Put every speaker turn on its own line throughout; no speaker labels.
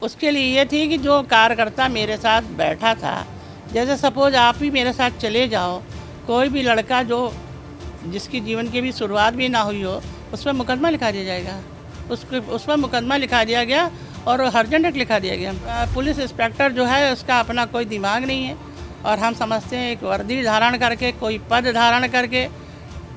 उसके लिए ये थी कि जो कार्यकर्ता मेरे साथ बैठा था, जैसे सपोज आप ही मेरे साथ चले जाओ, कोई भी लड़का जो जिसकी जीवन की भी शुरुआत भी ना हुई हो, उस पर मुकदमा लिखा दिया जाएगा। उस पर मुकदमा लिखा दिया गया और हर्जेंट एक्ट लिखा दिया गया। पुलिस इंस्पेक्टर जो है उसका अपना कोई दिमाग नहीं है और हम समझते हैं एक वर्दी धारण करके, कोई पद धारण करके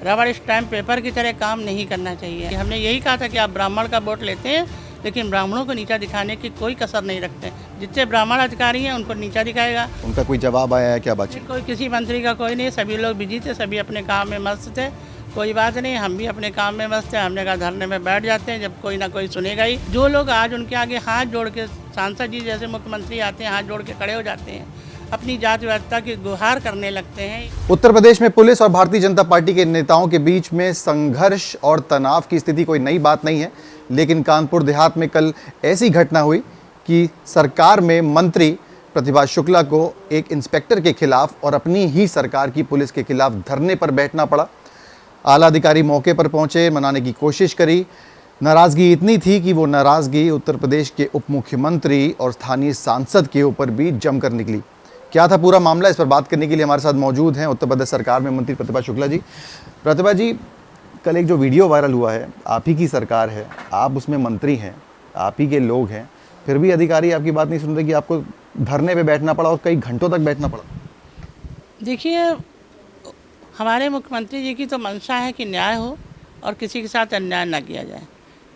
रबड़ स्टैम्प पेपर की तरह काम नहीं करना चाहिए। हमने यही कहा था कि आप ब्राह्मण का वोट लेते हैं, लेकिन ब्राह्मणों को नीचा दिखाने की कोई कसर नहीं रखते। जितने ब्राह्मण अधिकारी हैं उनको नीचा दिखाएगा।
उनका कोई जवाब आया है क्या बातचीत?
कोई किसी मंत्री का कोई नहीं, सभी लोग बिजी थे, सभी अपने काम में मस्त थे। कोई बात नहीं, हम भी अपने काम में मस्त थे। हमने कहा धरने में बैठ जाते हैं, जब कोई ना कोई सुनेगा ही। जो लोग आज उनके आगे हाथ जोड़ के, सांसद जी जैसे मुख्यमंत्री आते हैं, हाथ जोड़ के खड़े हो जाते हैं, अपनी जाति व्यवस्था की गुहार करने लगते हैं।
उत्तर प्रदेश में पुलिस और भारतीय जनता पार्टी के नेताओं के बीच में संघर्ष और तनाव की स्थिति कोई नई बात नहीं है, लेकिन कानपुर देहात में कल ऐसी घटना हुई कि सरकार में मंत्री प्रतिभा शुक्ला को एक इंस्पेक्टर के खिलाफ और अपनी ही सरकार की पुलिस के खिलाफ धरने पर बैठना पड़ा। आला अधिकारी मौके पर पहुंचे, मनाने की कोशिश करी। नाराज़गी इतनी थी कि वो नाराज़गी उत्तर प्रदेश के उप मुख्यमंत्री और स्थानीय सांसद के ऊपर भी जमकर निकली। क्या था पूरा मामला, इस पर बात करने के लिए हमारे साथ मौजूद हैं उत्तर प्रदेश सरकार में मंत्री प्रतिभा शुक्ला जी। प्रतिभा जी, कल एक जो वीडियो वायरल हुआ है, आप ही की सरकार है, आप उसमें मंत्री हैं, आप ही के लोग हैं, फिर भी अधिकारी आपकी बात नहीं सुन रहे कि आपको धरने पे बैठना पड़ा और कई घंटों तक बैठना पड़ा।
देखिए, हमारे मुख्यमंत्री जी की तो मंशा है कि न्याय हो और किसी के साथ अन्याय ना किया जाए,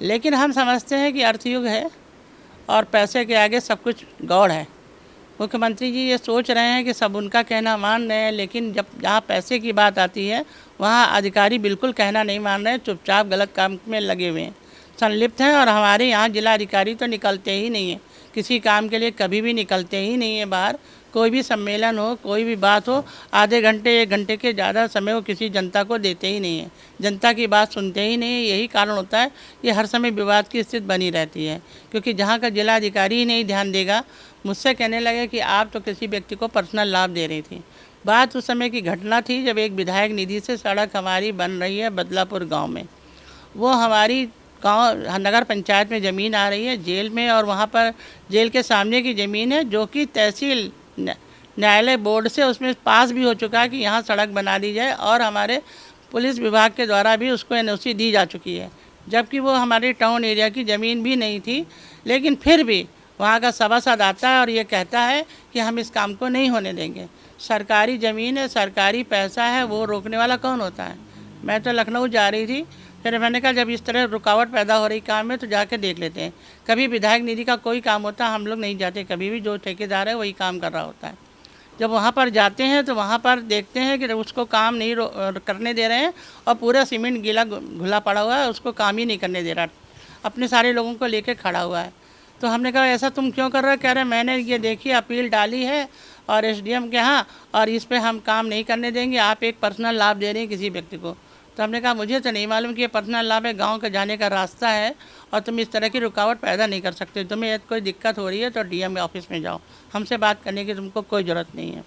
लेकिन हम समझते हैं कि अर्थयुग है और पैसे के आगे सब कुछ गौड़ है। मुख्यमंत्री जी ये सोच रहे हैं कि सब उनका कहना मान रहे हैं, लेकिन जब जहाँ पैसे की बात आती है वहाँ अधिकारी बिल्कुल कहना नहीं मान रहे हैं, चुपचाप गलत काम में लगे हुए हैं, संलिप्त हैं। और हमारे यहाँ जिला अधिकारी तो निकलते ही नहीं हैं किसी काम के लिए, कभी भी निकलते ही नहीं है बाहर। कोई भी सम्मेलन हो, कोई भी बात हो, आधे घंटे 1 घंटे के ज़्यादा समय वो किसी जनता को देते ही नहीं है, जनता की बात सुनते ही नहीं है। यही कारण होता है कि हर समय विवाद की स्थिति बनी रहती है, क्योंकि जहाँ का जिला अधिकारी ही नहीं ध्यान देगा। मुझसे कहने लगे कि आप तो किसी व्यक्ति को पर्सनल लाभ दे रही थी। बात उस समय की घटना थी जब एक विधायक निधि से सड़क हमारी बन रही है बदलापुर गाँव में। वो हमारी गांव नगर पंचायत में ज़मीन आ रही है जेल में, और वहाँ पर जेल के सामने की ज़मीन है जो कि तहसील न्यायालय बोर्ड से उसमें पास भी हो चुका है कि यहाँ सड़क बना दी जाए, और हमारे पुलिस विभाग के द्वारा भी उसको एनओसी दी जा चुकी है, जबकि वो हमारे टाउन एरिया की ज़मीन भी नहीं थी। लेकिन फिर भी वहाँ का सभासद आता है और ये कहता है कि हम इस काम को नहीं होने देंगे। सरकारी ज़मीन है, सरकारी पैसा है, वो रोकने वाला कौन होता है? मैं तो लखनऊ जा रही थी, फिर मैंने कहा जब इस तरह रुकावट पैदा हो रही काम में तो जाके देख लेते हैं। कभी विधायक निधि का कोई काम होता हम लोग नहीं जाते, कभी भी जो ठेकेदार है वही काम कर रहा होता है। जब वहाँ पर जाते हैं तो वहाँ पर देखते हैं कि उसको काम नहीं करने दे रहे हैं और पूरा सीमेंट गीला घुला पड़ा हुआ है, उसको काम ही नहीं करने दे रहा, अपने सारे लोगों को लेकर खड़ा हुआ है। तो हमने कहा ऐसा तुम क्यों कर रहे हो? कह रहे मैंने ये देखिए अपील डाली है और एसडीएम के यहाँ, और इस पर हम काम नहीं करने देंगे, आप एक पर्सनल लाभ दे रहे हैं किसी व्यक्ति को। तो हमने कहा मुझे तो नहीं मालूम कि ये पर्सनल लाभ है, गांव का जाने का रास्ता है और तुम इस तरह की रुकावट पैदा नहीं कर सकते। तुम्हें यदि कोई दिक्कत हो रही है तो डीएम ऑफिस में जाओ, हमसे बात करने की तुमको कोई ज़रूरत नहीं है।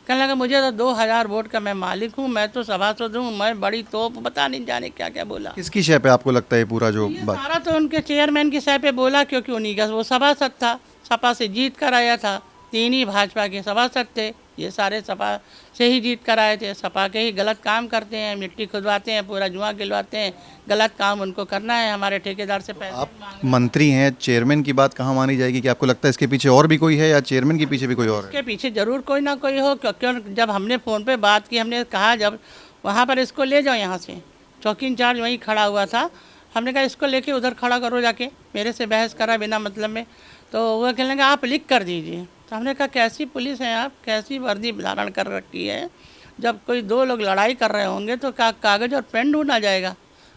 कहने लगा मुझे तो 2000 वोट का मैं मालिक हूँ, मैं तो सभासद हूँ, मैं बड़ी तोप, पता नहीं जाने क्या क्या बोला।
किसकी शय पे आपको लगता है पूरा जो बात?
सारा तो उनके चेयरमैन की शय पे बोला, क्योंकि उन्हीं का वो सभासद था, सपा से जीत कर आया था, 3 ही भाजपा के सभासद थे, ये सारे सपा से ही जीत कर आए थे। सपा के ही गलत काम करते हैं, मिट्टी खुदवाते हैं, पूरा जुआ गिलवाते हैं, गलत काम उनको करना है, हमारे ठेकेदार से पैसे।
आप मंत्री हैं, चेयरमैन की बात कहाँ मानी जाएगी? कि आपको लगता है इसके पीछे और भी कोई है या चेयरमैन के पीछे भी कोई और है?
इसके पीछे ज़रूर कोई ना कोई हो, क्योंकि जब हमने फ़ोन पे बात की, हमने कहा जब वहाँ पर इसको ले जाओ, यहाँ से चौकी इंचार्ज वहीं खड़ा हुआ था, हमने कहा इसको लेके उधर खड़ा करो जाके, मेरे से बहस करा बिना मतलब में। तो वो कहने लगा आप लिख कर दीजिए। तो हमने कहा कैसी पुलिस है आप, कैसी वर्दी धारण कर रखी है? जब कोई 2 लोग लड़ाई कर रहे होंगे तो कागज़ और पेन ढूंढा जाएगा,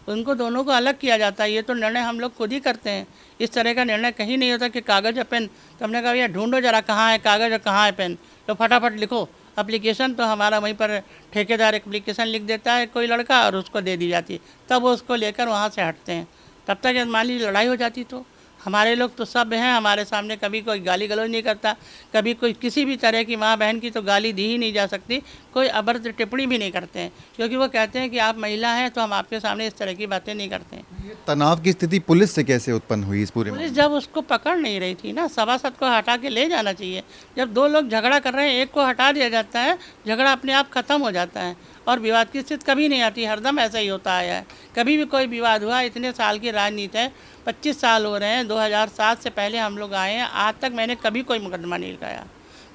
उनको दोनों को अलग किया जाता है। ये तो निर्णय हम लोग खुद ही करते हैं, इस तरह का निर्णय कहीं नहीं होता कि कागज़ और पेन। तो हमने कहा भैया ढूंढो जरा कहाँ है कागज़ और कहाँ है पेन, तो फटाफट लिखो एप्लीकेशन। तो हमारा वहीं पर ठेकेदार एप्लीकेशन लिख देता है कोई लड़का और उसको दे दी जाती है, तब वो उसको लेकर वहाँ से हटते हैं। तब तक मान लीजिए लड़ाई हो जाती तो हमारे लोग तो सब हैं, हमारे सामने कभी कोई गाली गलौज नहीं करता, कभी कोई किसी भी तरह की माँ बहन की तो गाली दी ही नहीं जा सकती, कोई अभद्र टिप्पणी भी नहीं करते हैं, क्योंकि वो कहते हैं कि आप महिला हैं तो हम आपके सामने इस तरह की बातें नहीं करते हैं।
ये तनाव की स्थिति पुलिस से कैसे उत्पन्न हुई इस पूरे
पुलिस जब उसको पकड़ नहीं रही थी ना, सभासद को हटा के ले जाना चाहिए। जब दो लोग झगड़ा कर रहे हैं, एक को हटा दिया जाता है, झगड़ा अपने आप ख़त्म हो जाता है और विवाद की स्थिति कभी नहीं आती, हरदम ऐसा ही होता आया है। कभी भी कोई विवाद हुआ, इतने साल की राजनीति है, 25 साल हो रहे हैं, 2007 से पहले हम लोग आए हैं, आज तक मैंने कभी कोई मुकदमा नहीं लिखाया।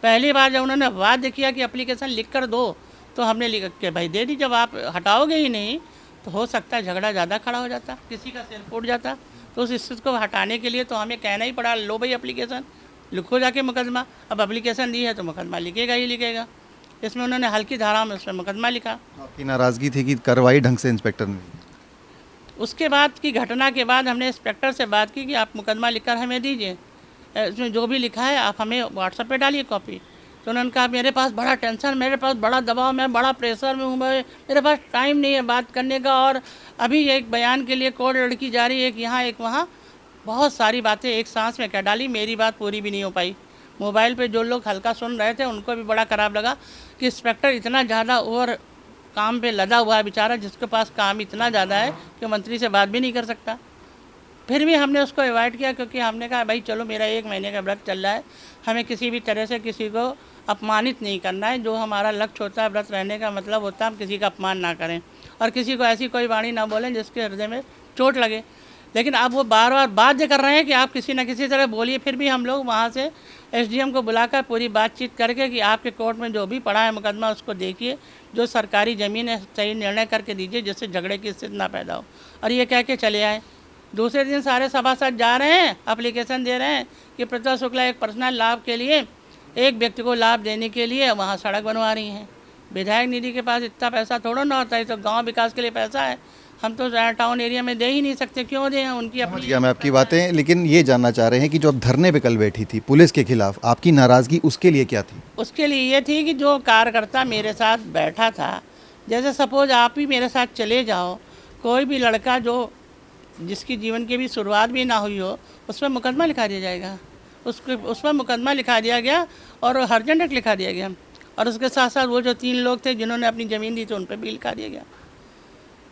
पहली बार जब उन्होंने वादा किया कि एप्लीकेशन लिख कर दो, तो हमने लिख के भाई दे दी। जब आप हटाओगे ही नहीं तो हो सकता है झगड़ा ज़्यादा खड़ा हो जाता, किसी का सिर फूट जाता। तो उस स्थिति को हटाने के लिए तो हमें कहना ही पड़ा, लो भाई एप्लीकेशन लिखो जाके मुकदमा। अब एप्लीकेशन दी है तो मुकदमा लिखेगा ही लिखेगा। इसमें उन्होंने हल्की धारा में उसमें मुकदमा लिखा।
आपकी नाराज़गी थी कि कार्रवाई ढंग से इंस्पेक्टर ने?
उसके बाद की घटना के बाद हमने इंस्पेक्टर से बात की कि आप मुकदमा लिखकर हमें दीजिए, इसमें जो भी लिखा है आप हमें व्हाट्सएप पे डालिए कॉपी। तो उन्होंने कहा मेरे पास बड़ा टेंशन, मेरे पास बड़ा दबाव, मैं बड़ा प्रेशर में हूँ, मेरे पास टाइम नहीं है बात करने का, और अभी एक बयान के लिए कोर्ट लड़की जा रही है, एक यहाँ एक वहाँ, बहुत सारी बातें एक सांस में कह डाली। मेरी बात पूरी भी नहीं हो पाई। मोबाइल पे जो लोग हल्का सुन रहे थे उनको भी बड़ा ख़राब लगा कि इंस्पेक्टर इतना ज़्यादा ओवर काम पे लदा हुआ है बेचारा, जिसके पास काम इतना ज़्यादा है कि मंत्री से बात भी नहीं कर सकता। फिर भी हमने उसको अवॉइड किया, क्योंकि हमने कहा भाई चलो मेरा 1 महीने का व्रत चल रहा है, हमें किसी भी तरह से किसी को अपमानित नहीं करना है। जो हमारा लक्ष्य होता है व्रत रहने का मतलब होता है हम किसी का अपमान ना करें और किसी को ऐसी कोई वाणी ना बोलें जिसके हृदय में चोट लगे। लेकिन अब वो बार बार बाध्य कर रहे हैं कि आप किसी न किसी तरह बोलिए। फिर भी हम लोग वहाँ से एसडीएम को बुलाकर पूरी बातचीत करके कि आपके कोर्ट में जो भी पड़ा है मुकदमा उसको देखिए, जो सरकारी ज़मीन है सही निर्णय करके दीजिए जिससे झगड़े की स्थिति ना पैदा हो, और ये कह के चले आए। दूसरे दिन सारे सभासद जा रहे हैं, एप्लीकेशन दे रहे हैं कि प्रतिभा शुक्ला एक पर्सनल लाभ के लिए, एक व्यक्ति को लाभ देने के लिए वहाँ सड़क बनवा रही हैं। विधायक निधि के पास इतना पैसा थोड़ा ना होता है, तो गांव विकास के लिए पैसा है, हम तो टाउन एरिया में दे ही नहीं सकते, क्यों दें? उनकी
समझ
अपनी।
गया मैं आपकी बातें, लेकिन ये जानना चाह रहे हैं कि जो आप धरने पे कल बैठी थी पुलिस के खिलाफ, आपकी नाराज़गी उसके लिए क्या थी?
उसके लिए ये थी कि जो कार्यकर्ता मेरे साथ बैठा था, जैसे सपोज आप ही मेरे साथ चले जाओ, कोई भी लड़का जो जिसकी जीवन की भी शुरुआत भी ना हुई हो, उस पर मुकदमा लिखा दिया जाएगा। उस पर मुकदमा लिखा दिया गया और हर्जेंट एक्ट लिखा दिया गया, और उसके साथ साथ वो जो 3 लोग थे जिन्होंने अपनी ज़मीन दी थी उन पर भी लिखा दिया गया।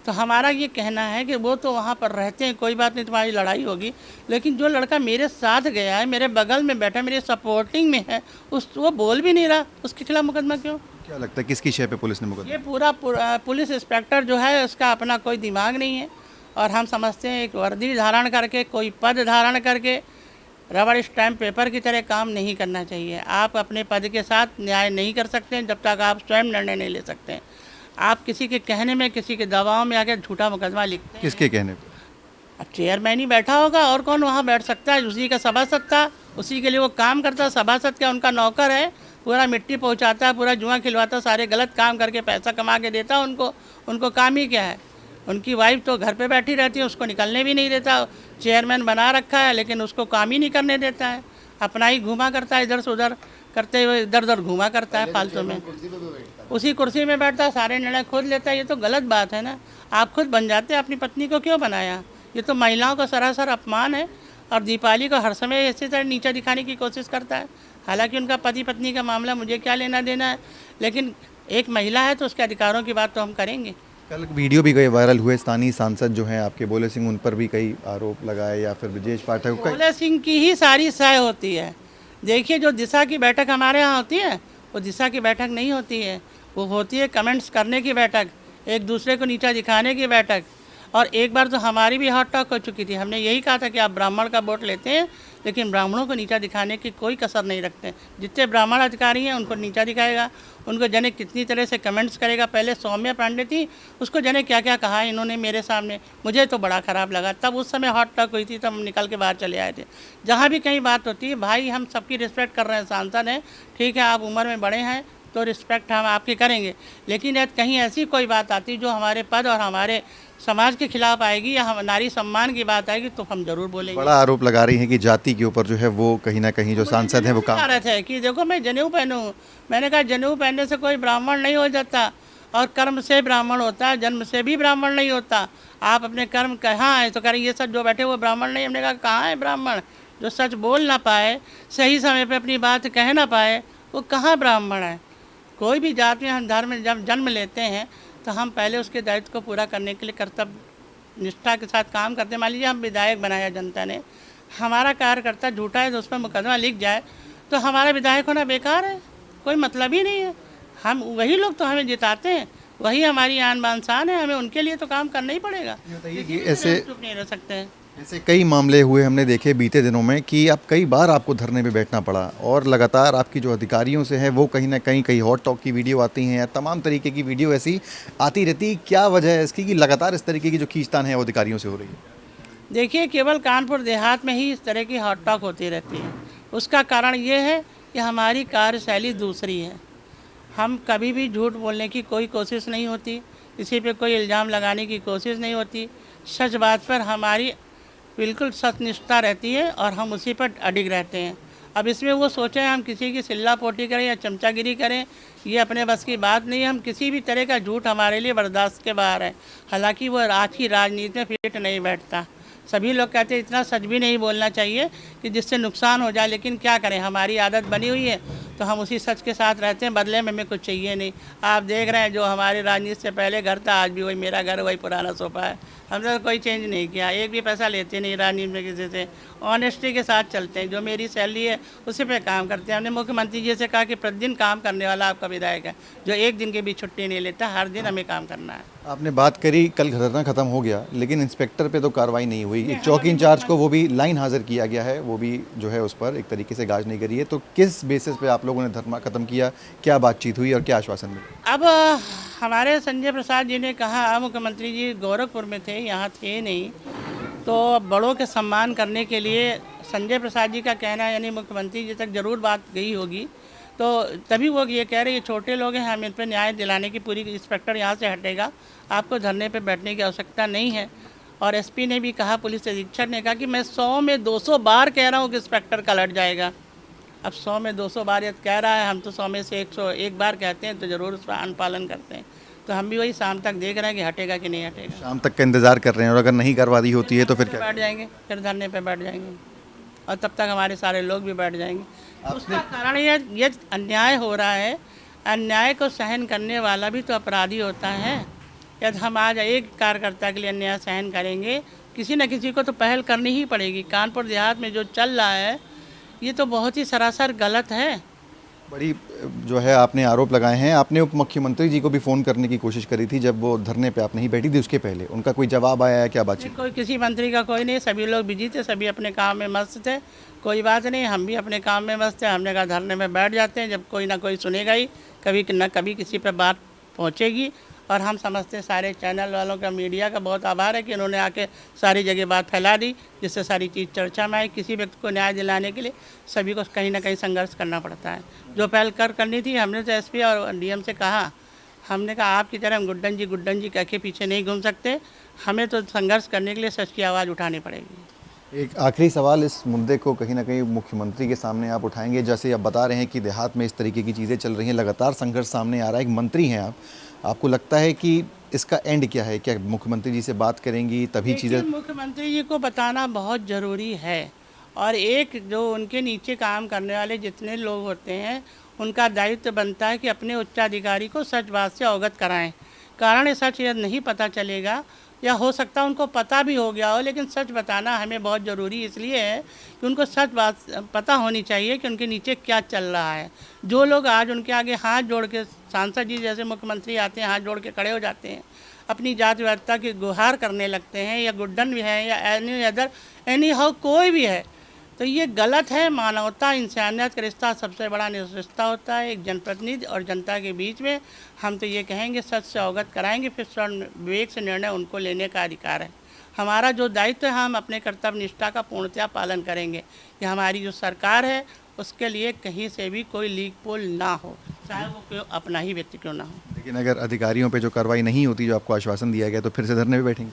तो हमारा ये कहना है कि वो तो वहाँ पर रहते हैं, कोई बात नहीं, तुम्हारी लड़ाई होगी, लेकिन जो लड़का मेरे साथ गया है, मेरे बगल में बैठा, मेरे सपोर्टिंग में है, वो बोल भी नहीं रहा, उसके खिलाफ मुकदमा क्यों?
क्या लगता है किसकी शय पे पुलिस ने मुकदमा?
ये पूरा पुलिस इंस्पेक्टर जो है उसका अपना कोई दिमाग नहीं है, और हम समझते हैं एक वर्दी धारण करके, कोई पद धारण करके रबड़ स्टैम्प पेपर की तरह काम नहीं करना चाहिए। आप अपने पद के साथ न्याय नहीं कर सकते जब तक आप स्वयं निर्णय नहीं ले सकते। आप किसी के कहने में, किसी के दबाव में आकर झूठा मुकदमा लिखते हैं।
किसके कहने पे?
अब चेयरमैन ही बैठा होगा, और कौन वहाँ बैठ सकता है? उसी का सभासद था, उसी के लिए वो काम करता। सभासद क्या उनका नौकर है? पूरा मिट्टी पहुँचाता है, पूरा जुआ खिलवाता, सारे गलत काम करके पैसा कमा के देता उनको काम ही क्या है? उनकी वाइफ तो घर पे बैठी रहती है, उसको निकलने भी नहीं देता। चेयरमैन बना रखा है लेकिन उसको काम ही नहीं करने देता है, अपना ही घूमा करता है, इधर से उधर करते हुए इधर उधर घूमा करता है फालतू में। उसी कुर्सी में बैठता है, सारे निर्णय खुद लेता है। ये तो गलत बात है ना। आप खुद बन जाते, अपनी पत्नी को क्यों बनाया? ये तो महिलाओं का सरासर अपमान है, और दीपाली को हर समय इसी तरह नीचा दिखाने की कोशिश करता है। हालांकि उनका पति पत्नी का मामला मुझे क्या लेना देना है, लेकिन एक महिला है तो उसके अधिकारों की बात तो हम करेंगे।
कल वीडियो भी कई वायरल हुए, स्थानीय सांसद जो हैं आपके बोले सिंह, उन पर भी कई आरोप लगाए, या फिर ब्रजेश पाठक को
बोले सिंह की ही सारी सह होती है। देखिए, जो दिशा की बैठक हमारे यहाँ होती है वो दिशा की बैठक नहीं होती है, वो होती है कमेंट्स करने की बैठक, एक दूसरे को नीचा दिखाने की बैठक। और एक बार तो हमारी भी हॉट टॉक हो चुकी थी, हमने यही कहा था कि आप ब्राह्मण का वोट लेते हैं लेकिन ब्राह्मणों को नीचा दिखाने की कोई कसर नहीं रखते। जितने ब्राह्मण अधिकारी हैं उनको नीचा दिखाएगा, उनको जाने कितनी तरह से कमेंट्स करेगा। पहले सौम्या पांडे थी, उसको जाने क्या क्या कहा इन्होंने मेरे सामने, मुझे तो बड़ा ख़राब लगा। तब उस समय हॉट टॉक हुई थी, तब हम निकल के बाहर चले आए थे। जहाँ भी कहीं बात होती है, भाई हम सबकी रिस्पेक्ट कर रहे हैं, सांसद हैं, ठीक है, आप उम्र में बड़े हैं तो रिस्पेक्ट हम आपकी करेंगे, लेकिन यदि कहीं ऐसी कोई बात आती जो हमारे पद और हमारे समाज के खिलाफ आएगी या हम नारी सम्मान की बात आएगी तो हम जरूर बोलेंगे।
बड़ा आरोप लगा रही हैं कि जाति के ऊपर जो है वो कहीं ना कहीं जो सांसद हैं वो काम
रहे थे कि देखो मैं जनेऊ पहनूं, मैंने कहा जनेऊ पहनने से कोई ब्राह्मण नहीं हो जाता, और कर्म से ब्राह्मण होता है, जन्म से भी ब्राह्मण नहीं होता। आप अपने कर्म कहाँ है तो कह रहे ये सब जो बैठे वो ब्राह्मण नहीं। हमने कहा कहाँ है ब्राह्मण? जो सच बोल ना पाए, सही समय पर अपनी बात कह ना पाए, वो कहाँ ब्राह्मण है? कोई भी जात में हम धर्म जब जन्म लेते हैं तो हम पहले उसके दायित्व को पूरा करने के लिए कर्तव्य निष्ठा के साथ काम करते हैं। मान लीजिए हम विधायक बनाया जनता ने, हमारा कार्यकर्ता झूठा है तो उस पर मुकदमा लिख जाए तो हमारा विधायक होना बेकार है, कोई मतलब ही नहीं है। हम वही लोग तो हमें जिताते हैं, वही हमारी आन बान शान है, हमें उनके लिए तो काम करना ही पड़ेगा।
बताइए कि ऐसे
चुप नहीं रह सकते हैं।
ऐसे कई मामले हुए हमने देखे बीते दिनों में कि आप कई बार आपको धरने पे बैठना पड़ा और लगातार आपकी जो अधिकारियों से है वो कहीं ना कहीं हॉट टॉक की वीडियो आती हैं या तमाम तरीके की वीडियो ऐसी आती रहती। क्या वजह है इसकी कि लगातार इस तरीके की जो खींचतान है वो अधिकारियों से हो रही है?
देखिए, केवल कानपुर देहात में ही इस तरह की हॉट टॉक होती रहती है। उसका कारण ये है कि हमारी कार्यशैली दूसरी है। हम कभी भी झूठ बोलने की कोई कोशिश नहीं होती, किसी पे कोई इल्ज़ाम लगाने की कोशिश नहीं होती। सच बात पर हमारी बिल्कुल सत्यनिष्ठा रहती है और हम उसी पर अडिग रहते हैं। अब इसमें वो सोचें हम किसी की सिल्ला पोटी करें या चमचागिरी करें, ये अपने बस की बात नहीं है। हम किसी भी तरह का झूठ हमारे लिए बर्दाश्त के बाहर है। हालांकि वो आज की राजनीति में फिट नहीं बैठता। सभी लोग कहते हैं इतना सच भी नहीं बोलना चाहिए कि जिससे नुकसान हो जाए, लेकिन क्या करें, हमारी आदत बनी हुई है तो हम उसी सच के साथ रहते हैं। बदले में हमें कुछ चाहिए नहीं। आप देख रहे हैं जो हमारी राजनीति से पहले घर था, आज भी वही मेरा घर, वही पुराना सोफा है। हमने तो कोई चेंज नहीं किया, एक भी पैसा लेते नहीं राजनीति में किसी से। ऑनेस्टी के साथ चलते हैं। जो मेरी सैलरी है उसी पे काम करते हैं। हमने मुख्यमंत्री जी से कहा कि प्रतिदिन काम करने वाला आपका विधायक है, जो एक दिन की भी छुट्टी नहीं लेता। हर दिन हमें काम करना है।
आपने बात करी कल धरना खत्म हो गया लेकिन इंस्पेक्टर पे तो कार्रवाई नहीं हुई। एक चौकी इंचार्ज को वो भी लाइन हाजिर किया गया है, वो भी जो है उस पर एक तरीके से गाज नहीं करी है। तो किस बेसिस पे आप लोगों ने धरना खत्म किया, क्या बातचीत हुई और क्या आश्वासन मिला?
अब हमारे संजय प्रसाद जी ने कहा, मुख्यमंत्री जी गोरखपुर में थे, यहाँ थे नहीं, तो बड़ों के सम्मान करने के लिए संजय प्रसाद जी का कहना है, यानी मुख्यमंत्री जी तक ज़रूर बात गई होगी। तो तभी वो ये कह रहे ये छोटे लोग हैं, हम इन पर न्याय दिलाने की पूरी, इंस्पेक्टर यहाँ से हटेगा, आपको धरने पे बैठने की आवश्यकता नहीं है। और एसपी ने भी कहा, पुलिस अधीक्षक ने कहा कि मैं 100 में 200 बार कह रहा हूँ कि इंस्पेक्टर का लट जाएगा। अब 100 में 200 बार यदि कह रहा है, हम तो 100 में से 101 बार कहते हैं तो ज़रूर उसका अनुपालन करते हैं। तो हम भी वही शाम तक देख रहे हैं कि हटेगा कि नहीं हटेगा।
शाम तक का इंतजार कर रहे हैं और अगर नहीं कार्रवाई होती है तो फिर क्या?
बैठ जाएंगे, फिर धरने पे बैठ जाएंगे और तब तक हमारे सारे लोग भी बैठ जाएंगे। उसका कारण ये अन्याय हो रहा है। अन्याय को सहन करने वाला भी तो अपराधी होता है। यदि हम आज एक कार्यकर्ता के लिए अन्याय सहन करेंगे, किसी न किसी को तो पहल करनी ही पड़ेगी। कानपुर देहात में जो चल रहा है ये तो बहुत ही सरासर गलत है।
बड़ी जो है आपने आरोप लगाए हैं। आपने उप मुख्यमंत्री जी को भी फ़ोन करने की कोशिश करी थी जब वो धरने पे आप नहीं बैठी थी, उसके पहले उनका कोई जवाब आया है? क्या बातचीत?
कोई किसी मंत्री का कोई नहीं, सभी लोग बिजी थे, सभी अपने काम में मस्त थे। कोई बात नहीं, हम भी अपने काम में मस्त थे। हमने कहा धरने में बैठ जाते हैं, जब कोई ना कोई सुनेगा ही, कभी न कभी किसी पर बात पहुँचेगी। और हम समझते हैं सारे चैनल वालों का, मीडिया का बहुत आभार है कि उन्होंने आके सारी जगह बात फैला दी, जिससे सारी चीज़ चर्चा में आई। किसी व्यक्ति को न्याय दिलाने के लिए सभी को कहीं ना कहीं संघर्ष करना पड़ता है। जो पहल करनी थी, हमने तो एसपी और डीएम से कहा, हमने कहा आपकी तरह हम गुड्डन जी कह के पीछे नहीं घूम सकते, हमें तो संघर्ष करने के लिए सच की आवाज़ उठानी पड़ेगी।
एक आखिरी सवाल, इस मुद्दे को कहीं ना कहीं मुख्यमंत्री के सामने आप उठाएंगे? जैसे आप बता रहे हैं कि देहात में इस तरीके की चीज़ें चल रही हैं, लगातार संघर्ष सामने आ रहा है, एक मंत्री हैं आपको लगता है कि इसका एंड क्या है? क्या मुख्यमंत्री जी से बात करेंगी तभी चीज़ें?
मुख्यमंत्री जी को बताना बहुत ज़रूरी है। और एक जो उनके नीचे काम करने वाले जितने लोग होते हैं, उनका दायित्व बनता है कि अपने उच्चाधिकारी को सच बात से अवगत कराएं। कारण सच यदि नहीं पता चलेगा, या हो सकता है उनको पता भी हो गया हो, लेकिन सच बताना हमें बहुत ज़रूरी इसलिए है कि उनको सच बात पता होनी चाहिए कि उनके नीचे क्या चल रहा है। जो लोग आज उनके आगे हाथ जोड़ के, सांसद जी जैसे मुख्यमंत्री आते हैं, हाथ जोड़ के खड़े हो जाते हैं, अपनी जाति व्यवस्था की गुहार करने लगते हैं, या गुड्डन भी है या एनी हाउ कोई भी है, तो ये गलत है। मानवता, इंसानियत का रिश्ता सबसे बड़ा रिश्ता होता है एक जनप्रतिनिधि और जनता के बीच में। हम तो ये कहेंगे सच से अवगत कराएंगे, फिर विवेक से निर्णय उनको लेने का अधिकार है। हमारा जो दायित्व है, हम अपने कर्तव्य निष्ठा का पूर्णतया पालन करेंगे कि हमारी जो सरकार है उसके लिए कहीं से भी कोई लीक पोल ना हो, चाहे वो कोई अपना ही व्यक्ति क्यों ना हो।
लेकिन अगर अधिकारियों पे जो कार्रवाई नहीं होती, जो आपको आश्वासन दिया गया, तो फिर से धरने पे बैठेंगे?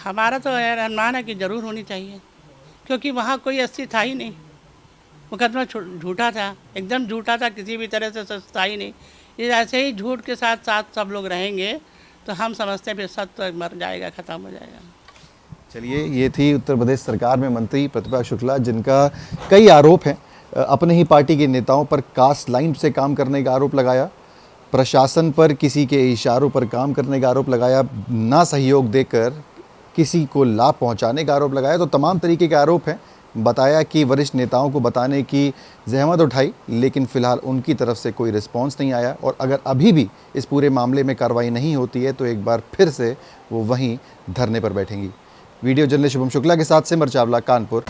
हमारा तो अनुमान है कि ज़रूर होनी चाहिए, क्योंकि वहाँ कोई अस्सी था ही नहीं। मुकदमा झूठा था, एकदम झूठा था, किसी भी तरह से सच था ही नहीं। ये ऐसे ही झूठ के साथ साथ सब लोग रहेंगे तो हम समझते हैं फिर सत्य तो मर जाएगा, ख़त्म हो जाएगा।
चलिए, ये थी उत्तर प्रदेश सरकार में मंत्री प्रतिभा शुक्ला, जिनका कई आरोप हैं। अपने ही पार्टी के नेताओं पर कास्ट लाइन से काम करने का आरोप लगाया, प्रशासन पर किसी के इशारों पर काम करने का आरोप लगाया, ना सहयोग देकर किसी को लाभ पहुंचाने का आरोप लगाया। तो तमाम तरीके के आरोप हैं। बताया कि वरिष्ठ नेताओं को बताने की जहमत उठाई, लेकिन फ़िलहाल उनकी तरफ से कोई रिस्पॉन्स नहीं आया। और अगर अभी भी इस पूरे मामले में कार्रवाई नहीं होती है तो एक बार फिर से वो वहीं धरने पर बैठेंगी। वीडियो जर्नलिस्ट शुभम शुक्ला के साथ सिमर चावला, कानपुर।